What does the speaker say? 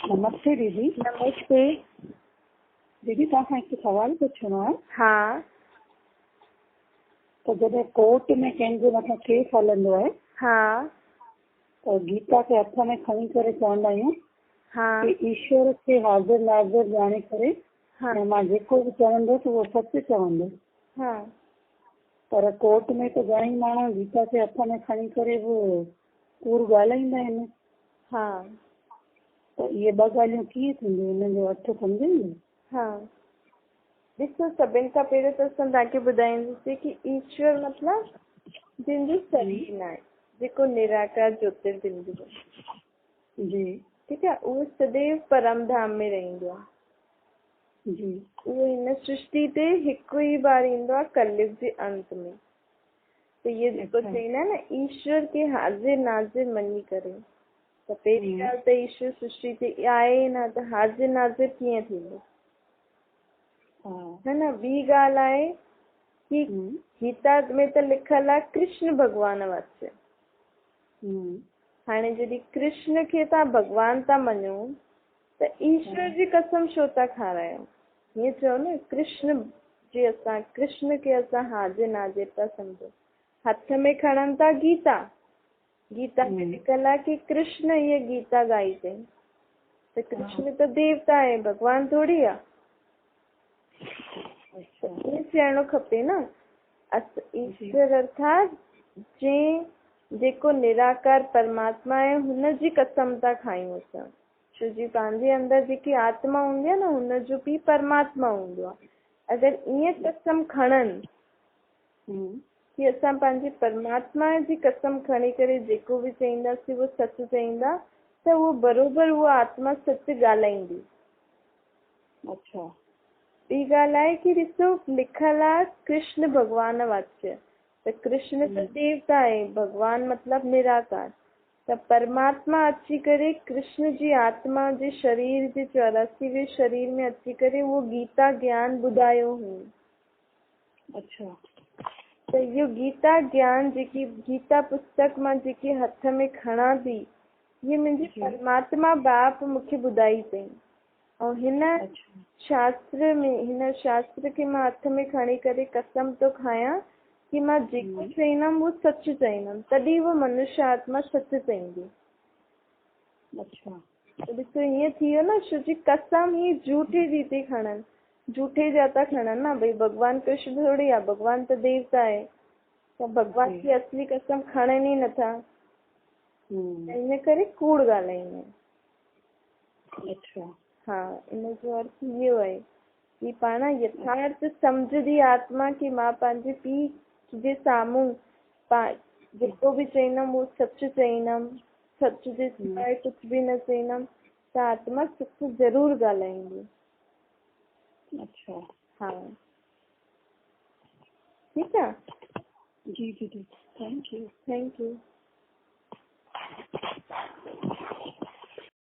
नमस्ते दीदी। नमस्ते। दीदी तव्हां हिकु सवाल पुछिणो आहे। हाँ त जॾहिं कोर्ट में कंहिंजे मथां केस हलंदो आहे हाँ त गीता खे हथ में खणी करे चवंदा आहियूं हाँ कि ईश्वर खे हाज़िर नाज़िर ॼाणे करे हाँ ऐं मां जेको बि चवंदुसि उहो सच चवंदो। हाँ पर कोर्ट में त घणेई माण्हू गीता खे हथ में खणी करे बि कूड़ ॻाल्हाईंदा आहिनि। हाँ त इहे ॿ ॻाल्हियूं कीअं थींदियूं, हिन जो अर्थ सम्झंदी? हाँ ॾिसो, सभिनि खां पहिरियों त असां तव्हांखे ॿुधाईंदासीं कि ईश्वर मतिलबु जंहिंजो शरीर न आहे, जेको निराकार ज्योतिर्बिंदु आहे। जी ठीकु आहे, उहो सदैव परम धाम में रहंदो आहे। जी उहो हिन सृष्टि ते हिकु ई बार ईंदो आहे, कलयुग जे अंत में। त इहे जेको चईंदा आहिनि न, ईश्वर खे हाज़िर नाज़िर मञी करे, त पहिरीं ॻाल्हि त ईश्वर सृष्टि ते आहे न, त हाज़िर नाज़िर कीअं थींदो, है न। ॿी ॻाल्हि आहे कि गीता में त लिखियलु आहे कृष्ण भॻवान वाच्य। हाणे जॾहिं कृष्ण खे तव्हां भॻवान था मञो त ईश्वर जी कसम छो था खारायो? हीअं चओ न, कृष्ण खे असां हाज़िर नाज़िर था सम्झो, हथ में खणनि था गीता। गीता में लिखियलु आहे कि कृष्ण हीअ गीता ॻाई अथई, त कृष्ण त देवता आहे, भॻवान थोरी आहे। ईअं थियणो खपे न। ईश्वर अर्थात जेको निराकार परमात्मा आहे, हुनजी कसम था खायूं असां। छो जी पंहिंजे अंदरि जेकी आत्मा हूंदी आहे न, हुनजो बि परमात्मा हूंदो आहे। अगरि ईअं कसम खणनि कि असां पंहिंजे परमात्मा जी कसम खणी करे जेको बि चईंदासीं उहो सच चईंदा, त उहो बरोबरु उहा आत्मा सच ॻाल्हाईंदी। अच्छा। ॿी ॻाल्हि आहे कि ॾिसो, लिखियलु आहे कृष्ण भॻवान वाच्य, त कृष्ण त देवता आहे, भॻवान मतिलबु निराकार। त परमात्मा अची करे कृष्ण जी आत्मा जे शरीर जे 84वें शरीर में अची करे उहो गीता ज्ञान ॿुधायो हुई। अच्छा। त इहो गीता ज्ञान, जेकी गीता पुस्तक मां जेकी हथ में खणां थी, इहे मुंहिंजे परमात्मा बाप मूंखे ॿुधाई अथई। ऐं हिन शास्त्र खे मां हथ में खणी करे कसम थो खायां कि मां जेको चईंदमि उहो सच चईंदमि, तॾहिं उहो मनुष्य आत्मा सच चईंदी। अच्छा। त ॾिसो, हीअं थी वियो न, छो जी कसम ही झूठे जी थी खणनि, झूठे जा था खणनि न। भई भॻवान कृष्ण थोरी आहे, भॻवान त देवता आहे, त भॻवान जी असली कसम खणनि ई नथा, इन करे कूड़ ॻाल्हाईंदा आहिनि। अच्छा। हाँ, इन जो अर्थ इहो आहे कि पाण यथार्थ सम्झंदी आत्मा कि मां पंहिंजे पीउ जे साम्हूं जेको बि चईंदमि उहो सच चईंदमि, सच जे सवाइ कुझु बि न चईंदमि, त आत्मा सच ज़रूरु ॻाल्हाईंदी। अच्छा। हाँ, ठीकु आहे। जी दीदी, थैंक यू।